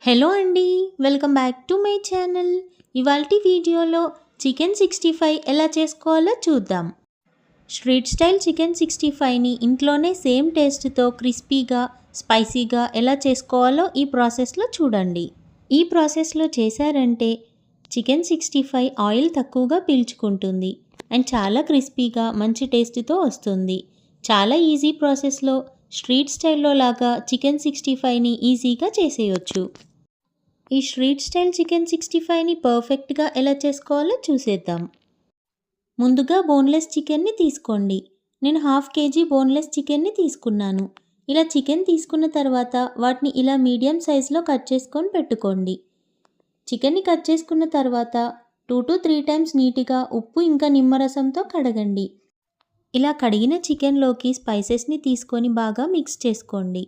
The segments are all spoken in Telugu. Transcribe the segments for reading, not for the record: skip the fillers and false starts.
హలో అండి, welcome back to my channel. ఇవాల్టి వీడియోలో చికెన్ 65 ఎలా చేసుకోవాలో చూద్దాం. స్ట్రీట్ స్టైల్ చికెన్ 65ని ఇంట్లోనే సేమ్ టేస్ట్తో క్రిస్పీగా, స్పైసీగా ఎలా చేసుకోవాలో ఈ ప్రాసెస్లో చూడండి. ఈ ప్రాసెస్లో చేశారంటే చికెన్ 65 ఆయిల్ తక్కువగా పీల్చుకుంటుంది అండ్ చాలా క్రిస్పీగా మంచి టేస్ట్తో వస్తుంది. చాలా ఈజీ ప్రాసెస్లో స్ట్రీట్ స్టైల్లో లాగా చికెన్ 65ని ఈజీగా చేసేయొచ్చు. ఈ స్ట్రీట్ స్టైల్ చికెన్ 65ని పర్ఫెక్ట్గా ఎలా చేసుకోవాలో చూసేద్దాం. ముందుగా బోన్లెస్ చికెన్ని తీసుకోండి. నేను 1/2 kg బోన్లెస్ చికెన్ని తీసుకున్నాను. ఇలా చికెన్ తీసుకున్న తర్వాత వాటిని ఇలా మీడియం సైజులో కట్ చేసుకొని పెట్టుకోండి. చికెన్ని కట్ చేసుకున్న తర్వాత 2 to 3 times నీట్గా ఉప్పు ఇంకా నిమ్మరసంతో కడగండి. ఇలా కడిగిన చికెన్లోకి స్పైసెస్ని తీసుకొని బాగా మిక్స్ చేసుకోండి.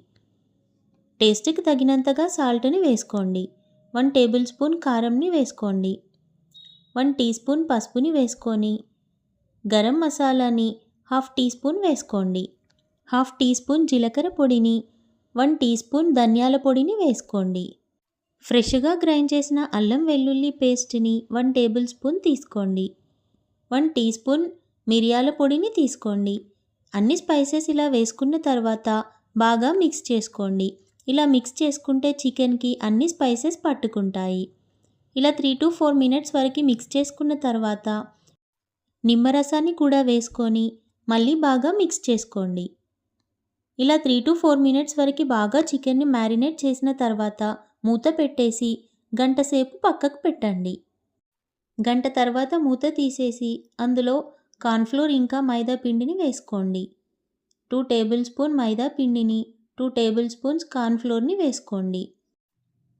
టేస్ట్కి తగినంతగా సాల్ట్ని వేసుకోండి. 1 tablespoon కారంని వేసుకోండి. 1 teaspoon పసుపుని వేసుకొని గరం మసాలాని 1/2 teaspoon వేసుకోండి. 1/2 teaspoon జీలకర్ర పొడిని 1 teaspoon ధనియాల పొడిని వేసుకోండి. ఫ్రెష్గా గ్రైండ్ చేసిన అల్లం వెల్లుల్లి పేస్ట్ని 1 tablespoon తీసుకోండి. 1 teaspoon మిరియాల పొడిని తీసుకోండి. అన్ని స్పైసెస్ ఇలా వేసుకున్న తర్వాత బాగా మిక్స్ చేసుకోండి. ఇలా మిక్స్ చేసుకుంటే చికెన్కి అన్ని స్పైసెస్ పట్టుకుంటాయి. ఇలా 3 to 4 minutes వరకు మిక్స్ చేసుకున్న తర్వాత నిమ్మరసాన్ని కూడా వేసుకొని మళ్ళీ బాగా మిక్స్ చేసుకోండి. ఇలా 3 to 4 minutes వరకు బాగా చికెన్ని మ్యారినేట్ చేసిన తర్వాత మూత పెట్టేసి గంట సేపు పక్కకు పెట్టండి. గంట తర్వాత మూత తీసేసి అందులో కార్న్ఫ్లోర్ ఇంకా మైదా పిండిని వేసుకోండి. 2 tablespoon మైదా పిండిని 2 tablespoons కార్న్ఫ్లోర్ని వేసుకోండి.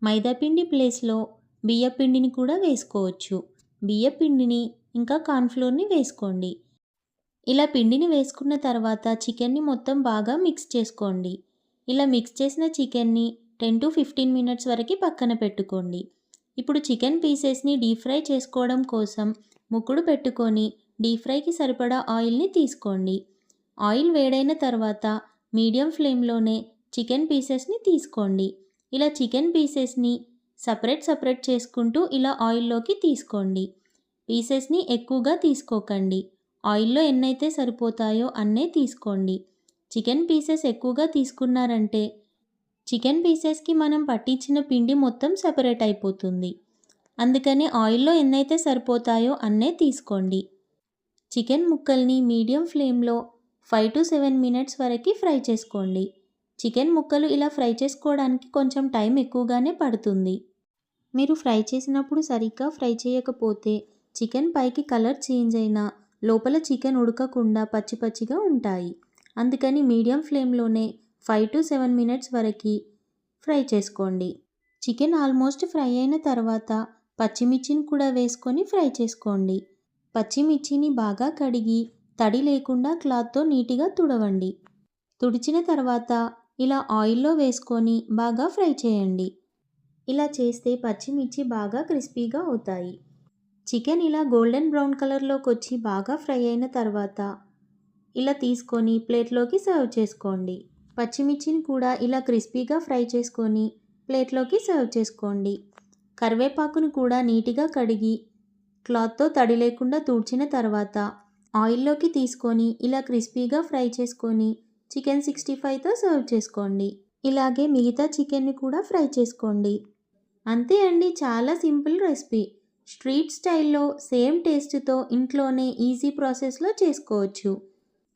మైదాపిండి ప్లేస్లో బియ్యపిండిని కూడా వేసుకోవచ్చు. బియ్యపిండిని ఇంకా కార్న్ఫ్లోర్ని వేసుకోండి. ఇలా పిండిని వేసుకున్న తర్వాత చికెన్ని మొత్తం బాగా మిక్స్ చేసుకోండి. ఇలా మిక్స్ చేసిన చికెన్ని 10 to 15 minutes వరకు పక్కన పెట్టుకోండి. ఇప్పుడు చికెన్ పీసెస్ని డీప్ ఫ్రై చేసుకోవడం కోసం ముక్కుడు పెట్టుకొని డీప్ ఫ్రైకి సరిపడా ఆయిల్ని తీసుకోండి. ఆయిల్ వేడైన తర్వాత మీడియం ఫ్లేమ్లోనే చికెన్ పీసెస్ని తీసుకోండి. ఇలా చికెన్ పీసెస్ని సపరేట్ చేసుకుంటూ ఇలా ఆయిల్లోకి తీసుకోండి. పీసెస్ని ఎక్కువగా తీసుకోకండి. ఆయిల్లో ఎన్నైతే సరిపోతాయో అన్నే తీసుకోండి. చికెన్ పీసెస్ ఎక్కువగా తీసుకున్నారంటే చికెన్ పీసెస్కి మనం పట్టించిన పిండి మొత్తం సెపరేట్ అయిపోతుంది. అందుకని ఆయిల్లో ఎన్నైతే సరిపోతాయో అన్నే తీసుకోండి. చికెన్ ముక్కల్ని మీడియం ఫ్లేమ్లో 5 to 7 minutes వరకు ఫ్రై చేసుకోండి. చికెన్ ముక్కలు ఇలా ఫ్రై చేసుకోవడానికి కొంచెం టైం ఎక్కువగానే పడుతుంది. మీరు ఫ్రై చేసినప్పుడు సరిగ్గా ఫ్రై చేయకపోతే చికెన్ పైకి కలర్ చేంజ్ అయినా లోపల చికెన్ ఉడకకుండా పచ్చిగా ఉంటాయి. అందుకని మీడియం ఫ్లేమ్లోనే 5 to 7 minutes వరకు ఫ్రై చేసుకోండి. చికెన్ ఆల్మోస్ట్ ఫ్రై అయిన తర్వాత పచ్చిమిర్చిని కూడా వేసుకొని ఫ్రై చేసుకోండి. పచ్చిమిర్చిని బాగా కడిగి తడి లేకుండా క్లాత్తో నీట్గా తుడవండి. తుడిచిన తర్వాత ఇలా ఆయిల్లో వేసుకొని బాగా ఫ్రై చేయండి. ఇలా చేస్తే పచ్చిమిర్చి బాగా క్రిస్పీగా అవుతాయి. చికెన్ ఇలా గోల్డెన్ బ్రౌన్ కలర్లోకి వచ్చి బాగా ఫ్రై అయిన తర్వాత ఇలా తీసుకొని ప్లేట్లోకి సర్వ్ చేసుకోండి. పచ్చిమిర్చిని కూడా ఇలా క్రిస్పీగా ఫ్రై చేసుకొని ప్లేట్లోకి సర్వ్ చేసుకోండి. కరివేపాకును కూడా నీట్గా కడిగి క్లాత్తో తడి లేకుండా తుడిచిన తర్వాత ఆయిల్లోకి తీసుకొని ఇలా క్రిస్పీగా ఫ్రై చేసుకొని చికెన్ 65తో సర్వ్ చేసుకోండి. ఇలాగే మిగతా చికెన్ని కూడా ఫ్రై చేసుకోండి. అంతే అండి, చాలా సింపుల్ రెసిపీ. స్ట్రీట్ స్టైల్లో సేమ్ టేస్ట్తో ఇంట్లోనే ఈజీ ప్రాసెస్లో చేసుకోవచ్చు.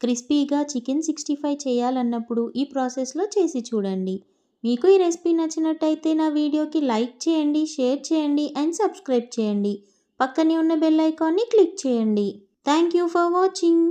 క్రిస్పీగా చికెన్ 65 చేయాలన్నప్పుడు ఈ ప్రాసెస్లో చేసి చూడండి. మీకు ఈ రెసిపీ నచ్చినట్టయితే నా వీడియోకి లైక్ చేయండి, షేర్ చేయండి అండ్ సబ్స్క్రైబ్ చేయండి. పక్కనే ఉన్న బెల్ ఐకాన్ని క్లిక్ చేయండి. Thank you for watching.